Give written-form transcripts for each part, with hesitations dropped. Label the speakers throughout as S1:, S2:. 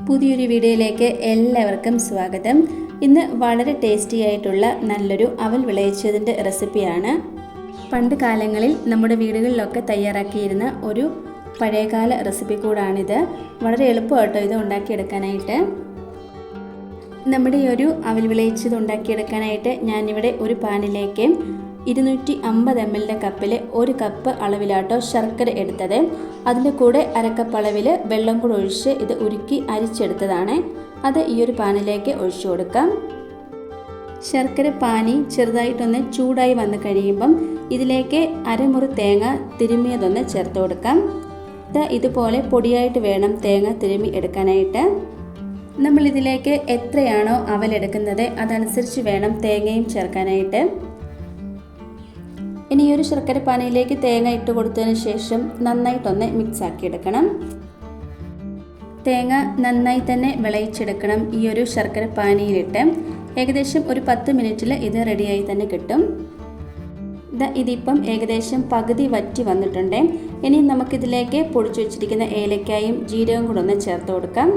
S1: പുതിയൊരു വീഡിയോയിലേക്ക് എല്ലാവർക്കും സ്വാഗതം. ഇന്ന് വളരെ ടേസ്റ്റി ആയിട്ടുള്ള നല്ലൊരു അവൽ വിളയിച്ചതിൻ്റെ റെസിപ്പിയാണ്. പണ്ട് കാലങ്ങളിൽ നമ്മുടെ വീടുകളിലൊക്കെ തയ്യാറാക്കിയിരുന്ന ഒരു പഴയകാല റെസിപ്പി കൂടാണിത്. വളരെ എളുപ്പമായിട്ടോ ഇത് ഉണ്ടാക്കിയെടുക്കാനായിട്ട്. നമ്മുടെ ഈ ഒരു അവൽ വിളയിച്ചത് ഉണ്ടാക്കിയെടുക്കാനായിട്ട് ഞാനിവിടെ ഒരു പാനിലേക്ക് 250 ml കപ്പിൽ 1 കപ്പ് അളവിലാട്ടോ ശർക്കര എടുത്തത്. അതിൻ്റെ കൂടെ അരക്കപ്പ് അളവിൽ വെള്ളം കൂടെ ഒഴിച്ച് ഇത് ഉരുക്കി അരിച്ചെടുത്തതാണ്. അത് ഈ ഒരു പാനിലേക്ക് ഒഴിച്ചു കൊടുക്കാം. ശർക്കര പാനി ചെറുതായിട്ടൊന്ന് ചൂടായി വന്ന് കഴിയുമ്പം ഇതിലേക്ക് അരമുറി തേങ്ങ തിരുമ്മിയതൊന്ന് ചേർത്ത് കൊടുക്കാം. ഇതുപോലെ പൊടിയായിട്ട് വേണം തേങ്ങ തിരുമ്മി എടുക്കാനായിട്ട്. നമ്മളിതിലേക്ക് എത്രയാണോ അവലെടുക്കുന്നത് അതനുസരിച്ച് വേണം തേങ്ങയും ചേർക്കാനായിട്ട്. ഇനി ഈ ഒരു ശർക്കര പാനിയിലേക്ക് തേങ്ങ ഇട്ട് കൊടുത്തതിന് ശേഷം നന്നായിട്ടൊന്ന് മിക്സ് ആക്കി എടുക്കണം. തേങ്ങ നന്നായി തന്നെ വിളയിച്ചെടുക്കണം ഈ ഒരു ശർക്കര പാനിയിലിട്ട്. ഏകദേശം ഒരു 10 മിനിറ്റിൽ ഇത് റെഡിയായി തന്നെ കിട്ടും. ഇതിപ്പം ഏകദേശം പകുതി വറ്റി വന്നിട്ടുണ്ട്. ഇനി നമുക്കിതിലേക്ക് പൊടിച്ചു വെച്ചിരിക്കുന്ന ഏലക്കായും ജീരകവും കൂടെ ഒന്ന് ചേർത്ത് കൊടുക്കാം.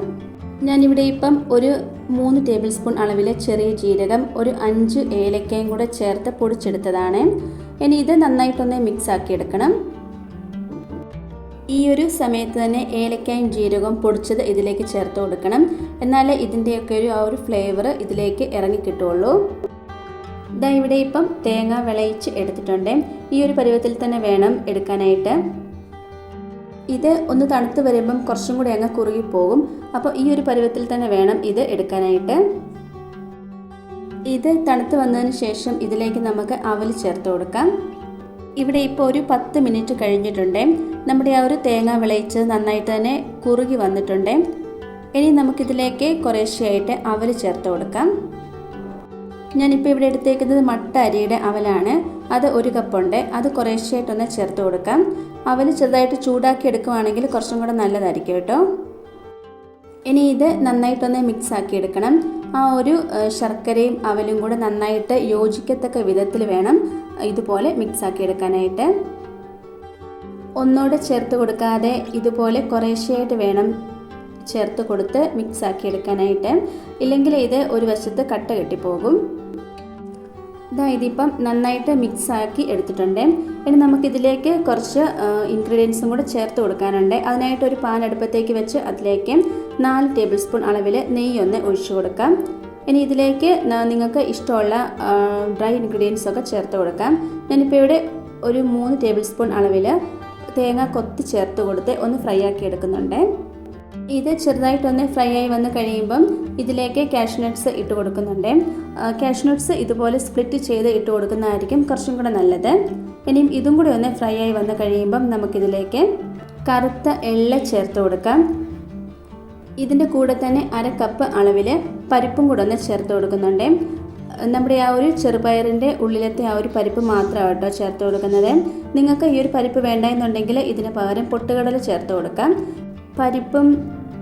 S1: ഞാനിവിടെ ഇപ്പം ഒരു 3 ടേബിൾ സ്പൂൺ അളവിൽ ചെറിയ ജീരകം, ഒരു 5 ഏലക്കയും കൂടെ ചേർത്ത് പൊടിച്ചെടുത്തതാണ്. ഇനി ഇത് നന്നായിട്ടൊന്ന് മിക്സ് ആക്കി എടുക്കണം. ഈ ഒരു സമയത്ത് തന്നെ ഏലക്കായും ജീരകവും പൊടിച്ചത് ഇതിലേക്ക് ചേർത്ത് കൊടുക്കണം. എന്നാലേ ഇതിൻ്റെയൊക്കെ ഒരു ഫ്ലേവർ ഇതിലേക്ക് ഇറങ്ങി കിട്ടുള്ളൂ. ഇവിടെ ഇപ്പം തേങ്ങ വിളയിച്ച് എടുത്തിട്ടുണ്ട്. ഈ ഒരു പരുവത്തിൽ തന്നെ വേണം എടുക്കാനായിട്ട്. ഇത് ഒന്ന് തണുത്ത് വരുമ്പം കുറച്ചും കൂടി അങ്ങ് കുറുകിപ്പോകും. അപ്പോൾ ഈ ഒരു പരുവത്തിൽ തന്നെ വേണം ഇത് എടുക്കാനായിട്ട്. ഇത് തണുത്ത് വന്നതിന് ശേഷം ഇതിലേക്ക് നമുക്ക് അവൽ ചേർത്ത് കൊടുക്കാം. ഇവിടെ ഇപ്പോൾ ഒരു 10 മിനിറ്റ് കഴിഞ്ഞിട്ടുണ്ട്. നമ്മുടെ ആ ഒരു തേങ്ങ വിളയിച്ചത് നന്നായിട്ട് തന്നെ കുറുകി വന്നിട്ടുണ്ട്. ഇനി നമുക്കിതിലേക്ക് കുറേശ്ശെയായിട്ട് അവൽ ചേർത്ത് കൊടുക്കാം. ഞാനിപ്പോൾ ഇവിടെ എടുത്തേക്കുന്നത് മട്ട അരിയുടെ അവലാണ്. അത് 1 കപ്പുണ്ട്. അത് കുറേശ്ശെയായിട്ടൊന്ന് ചേർത്ത് കൊടുക്കാം. അവൽ ചെറുതായിട്ട് ചൂടാക്കി എടുക്കുവാണെങ്കിൽ കുറച്ചും കൂടെ നല്ലതായിരിക്കും കേട്ടോ. ഇനി ഇത് നന്നായിട്ടൊന്ന് മിക്സ് ആക്കി എടുക്കണം. ആ ഒരു ശർക്കരയും അവലും കൂടെ നന്നായിട്ട് യോജിക്കത്തക്ക വിധത്തിൽ വേണം ഇതുപോലെ മിക്സ് ആക്കി എടുക്കാനായിട്ട്. ഒന്നോടെ ചേർത്ത് കൊടുക്കാതെ ഇതുപോലെ കുറേശ്ശെയായിട്ട് വേണം ചേർത്ത് കൊടുത്ത് മിക്സ് ആക്കി എടുക്കാനായിട്ട്. ഇല്ലെങ്കിൽ ഇത് ഒരു വശത്ത് കട്ട കെട്ടിപ്പോകും. ഇതിപ്പം നന്നായിട്ട് മിക്സ് ആക്കി എടുത്തിട്ടുണ്ട്. ഇനി നമുക്കിതിലേക്ക് കുറച്ച് ഇൻഗ്രീഡിയൻസും കൂടെ ചേർത്ത് കൊടുക്കാനുണ്ട്. അതിനായിട്ട് ഒരു പാൻ അടുപ്പത്തേക്ക് വെച്ച് അതിലേക്ക് 4 ടേബിൾ സ്പൂൺ അളവിൽ നെയ്യൊന്ന് ഒഴിച്ചു കൊടുക്കാം. ഇനി ഇതിലേക്ക് നിങ്ങൾക്ക് ഇഷ്ടമുള്ള ഡ്രൈ ഇൻഗ്രീഡിയൻസ് ഒക്കെ ചേർത്ത് കൊടുക്കാം. ഞാനിപ്പോൾ ഇവിടെ ഒരു 3 ടേബിൾ സ്പൂൺ അളവിൽ തേങ്ങ കൊത്തി ചേർത്ത് കൊടുത്ത് ഒന്ന് ഫ്രൈ ആക്കി എടുക്കുന്നുണ്ട്. ഇത് ചെറുതായിട്ടൊന്ന് ഫ്രൈ ആയി വന്ന് കഴിയുമ്പം ഇതിലേക്ക് കാഷ്യൂ നട്ട്സ് ഇട്ട് കൊടുക്കുന്നുണ്ട്. കാഷ്യൂ നട്ട്സ് ഇതുപോലെ സ്പ്ലിറ്റ് ചെയ്ത് ഇട്ട് കൊടുക്കുന്നതായിരിക്കും കുറച്ചും കൂടെ നല്ലത്. ഇനിയും ഇതും കൂടി ഒന്ന് ഫ്രൈ ആയി വന്ന് കഴിയുമ്പം നമുക്കിതിലേക്ക് കറുത്ത എള്ള ചേർത്ത് കൊടുക്കാം. ഇതിൻ്റെ കൂടെ തന്നെ 1 കപ്പ് അളവിൽ പരിപ്പും കൂടെ ഒന്ന് ചേർത്ത് കൊടുക്കുന്നുണ്ട്. നമ്മുടെ ആ ഒരു ചെറുപയറിൻ്റെ ഉള്ളിലത്തെ ആ ഒരു പരിപ്പ് മാത്രമാണ് കേട്ടോ ചേർത്ത് കൊടുക്കുന്നത്. നിങ്ങൾക്ക് ഈ ഒരു പരിപ്പ് വേണ്ട എന്നുണ്ടെങ്കിൽ ഇതിന് പകരം പൊട്ടുകടല ചേർത്ത് കൊടുക്കാം. പരിപ്പും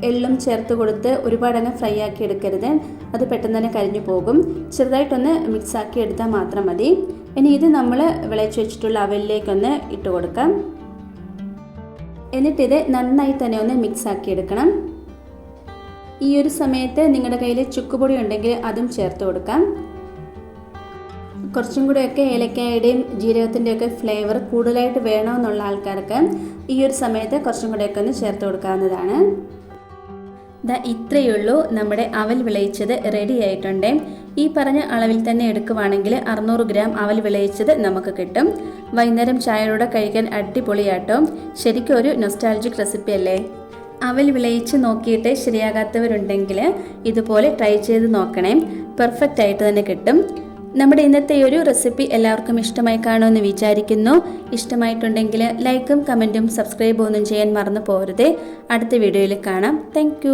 S1: എള്ളും ചേർത്ത് കൊടുത്ത് ഒരുപാടങ്ങ് ഫ്രൈ ആക്കി എടുക്കരുത്. അത് പെട്ടെന്ന് തന്നെ കരിഞ്ഞു പോകും. ചെറുതായിട്ടൊന്ന് മിക്സ് ആക്കി എടുത്താൽ മാത്രം മതി. ഇനി ഇത് നമ്മൾ വിളയിച്ച് വെച്ചിട്ടുള്ള അവലിലേക്കൊന്ന് ഇട്ട് കൊടുക്കാം. എന്നിട്ടിത് നന്നായി തന്നെ ഒന്ന് മിക്സ് ആക്കി എടുക്കണം. ഈ ഒരു സമയത്ത് നിങ്ങളുടെ കയ്യിൽ ചുക്കുപൊടി ഉണ്ടെങ്കിൽ അതും ചേർത്ത് കൊടുക്കാം. കുറച്ചും കൂടെയൊക്കെ ഏലക്കായുടെയും ജീരകത്തിൻ്റെയൊക്കെ ഫ്ലേവർ കൂടുതലായിട്ട് വേണമെന്നുള്ള ആൾക്കാർക്ക് ഈ ഒരു സമയത്ത് കുറച്ചും കൂടെയൊക്കെ ഒന്ന് ചേർത്ത് കൊടുക്കാവുന്നതാണ്. ഇത്രയേ ഉള്ളൂ, നമ്മുടെ അവൽ വിളയിച്ചത് റെഡി ആയിട്ടുണ്ട്. ഈ പറഞ്ഞ അളവിൽ തന്നെ എടുക്കുവാണെങ്കിൽ 600 ഗ്രാം അവൽ വിളയിച്ചത് നമുക്ക് കിട്ടും. വൈകുന്നേരം ചായയോടെ കഴിക്കാൻ അടിപൊളിയാട്ടോ. ശരിക്കും ഒരു നൊസ്റ്റാൾജിക് റെസിപ്പി അല്ലേ? അവൽ വിളയിച്ച് നോക്കിയിട്ട് ശരിയാകാത്തവരുണ്ടെങ്കിൽ ഇതുപോലെ ട്രൈ ചെയ്ത് നോക്കണേ. പെർഫെക്റ്റ് ആയിട്ട് തന്നെ കിട്ടും. നമ്മുടെ ഇന്നത്തെ ഒരു റെസിപ്പി എല്ലാവർക്കും ഇഷ്ടമായി കാണുമെന്ന് വിചാരിക്കുന്നു. ഇഷ്ടമായിട്ടുണ്ടെങ്കിൽ ലൈക്കും കമൻറ്റും സബ്സ്ക്രൈബും ഒന്നും ചെയ്യാൻ മറന്നു പോകരുതേ. അടുത്ത വീഡിയോയിൽ കാണാം. താങ്ക്